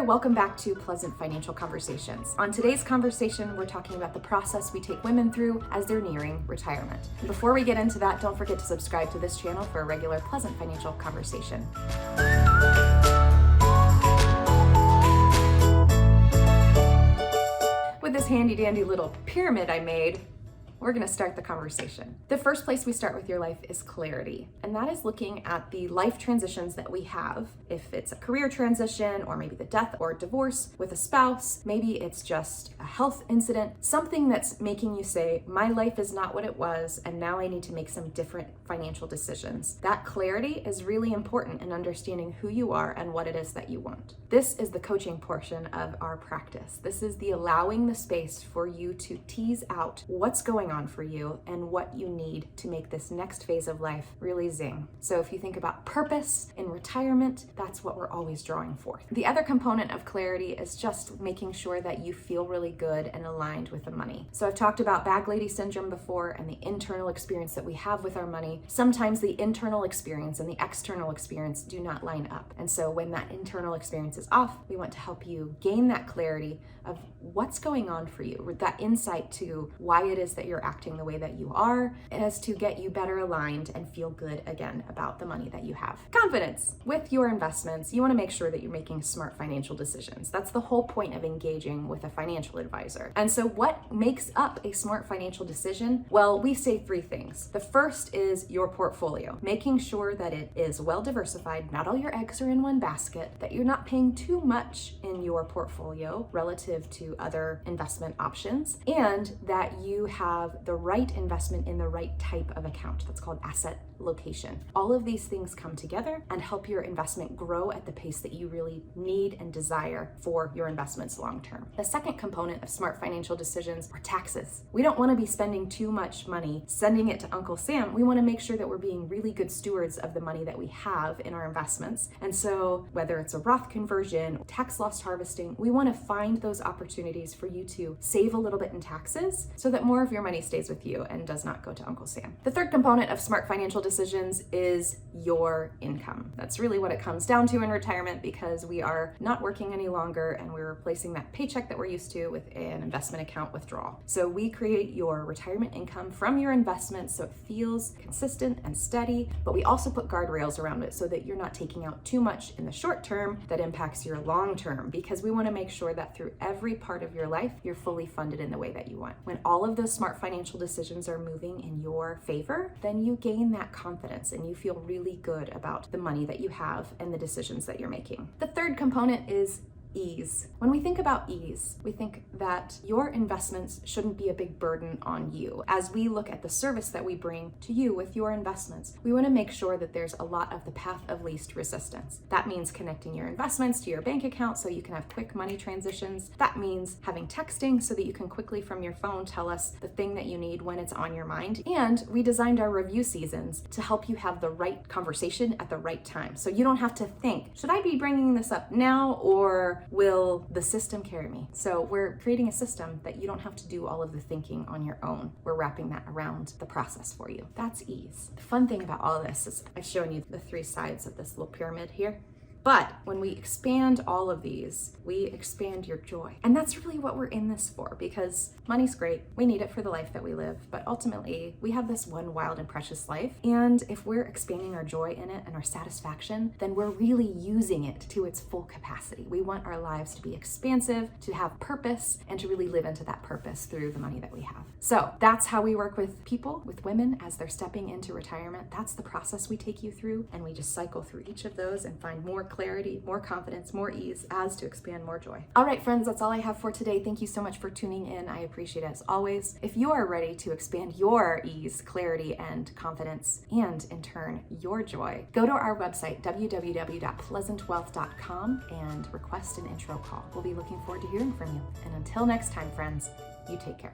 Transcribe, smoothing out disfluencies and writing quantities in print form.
there, welcome back to Pleasant Financial Conversations. On today's conversation, we're talking about the process we take women through as they're nearing retirement. Before we get into that, don't forget to subscribe to this channel for a regular Pleasant Financial Conversation. With this handy dandy little pyramid I made, we're going to start the conversation. The first place we start with your life is clarity, and that is looking at the life transitions that we have. If it's a career transition, or maybe the death or divorce with a spouse, maybe it's just a health incident, something that's making you say, my life is not what it was, and now I need to make some different financial decisions. That clarity is really important in understanding who you are and what it is that you want. This is the coaching portion of our practice. This is the allowing the space for you to tease out what's going on for you and what you need to make this next phase of life really zing. So if you think about purpose in retirement, that's what we're always drawing forth. The other component of clarity is just making sure that you feel really good and aligned with the money. So I've talked about bag lady syndrome before and the internal experience that we have with our money. Sometimes the internal experience and the external experience do not line up. And so when that internal experience is off, we want to help you gain that clarity of what's going on for you, that insight to why it is that you're acting the way that you are, as to get you better aligned and feel good again about the money that you have. Confidence. With your investments, you want to make sure that you're making smart financial decisions. That's the whole point of engaging with a financial advisor. And so what makes up a smart financial decision? Well, we say three things. The first is your portfolio, making sure that it is well diversified, not all your eggs are in one basket, that you're not paying too much in your portfolio relative to other investment options, and that you have the right investment in the right type of account. That's called asset location. All of these things come together and help your investment grow at the pace that you really need and desire for your investments long term. The second component of smart financial decisions are taxes. We don't want to be spending too much money sending it to Uncle Sam. We want to make sure that we're being really good stewards of the money that we have in our investments. And so whether it's a Roth conversion, tax loss harvesting, we want to find those opportunities for you to save a little bit in taxes so that more of your money stays with you and does not go to Uncle Sam. The third component of smart financial decisions is your income. That's really what it comes down to in retirement, because we are not working any longer and we're replacing that paycheck that we're used to with an investment account withdrawal. So we create your retirement income from your investments so it feels consistent and steady, but we also put guardrails around it so that you're not taking out too much in the short term that impacts your long term, because we want to make sure that through every part of your life, you're fully funded in the way that you want. When all of those smart financial decisions are moving in your favor, then you gain that confidence and you feel really good about the money that you have and the decisions that you're making. The third component is ease. When we think about ease, we think that your investments shouldn't be a big burden on you. As we look at the service that we bring to you with your investments, we want to make sure that there's a lot of the path of least resistance. That means connecting your investments to your bank account so you can have quick money transitions. That means having texting so that you can quickly from your phone tell us the thing that you need when it's on your mind. And we designed our review seasons to help you have the right conversation at the right time. So you don't have to think, should I be bringing this up now, or will the system carry me? So we're creating a system that you don't have to do all of the thinking on your own. We're wrapping that around the process for you. That's ease. The fun thing about all of this is I've shown you the three sides of this little pyramid here. But when we expand all of these, we expand your joy. And that's really what we're in this for, because money's great. We need it for the life that we live. But ultimately, we have this one wild and precious life. And if we're expanding our joy in it and our satisfaction, then we're really using it to its full capacity. We want our lives to be expansive, to have purpose, and to really live into that purpose through the money that we have. So that's how we work with people, with women, as they're stepping into retirement. That's the process we take you through. And we just cycle through each of those and find more clarity, more confidence, more ease as to expand more joy. All right, friends, that's all I have for today. Thank you so much for tuning in. I appreciate it as always. If you are ready to expand your ease, clarity, and confidence, and in turn, your joy, go to our website, www.pleasantwealth.com, and request an intro call. We'll be looking forward to hearing from you. And until next time, friends, you take care.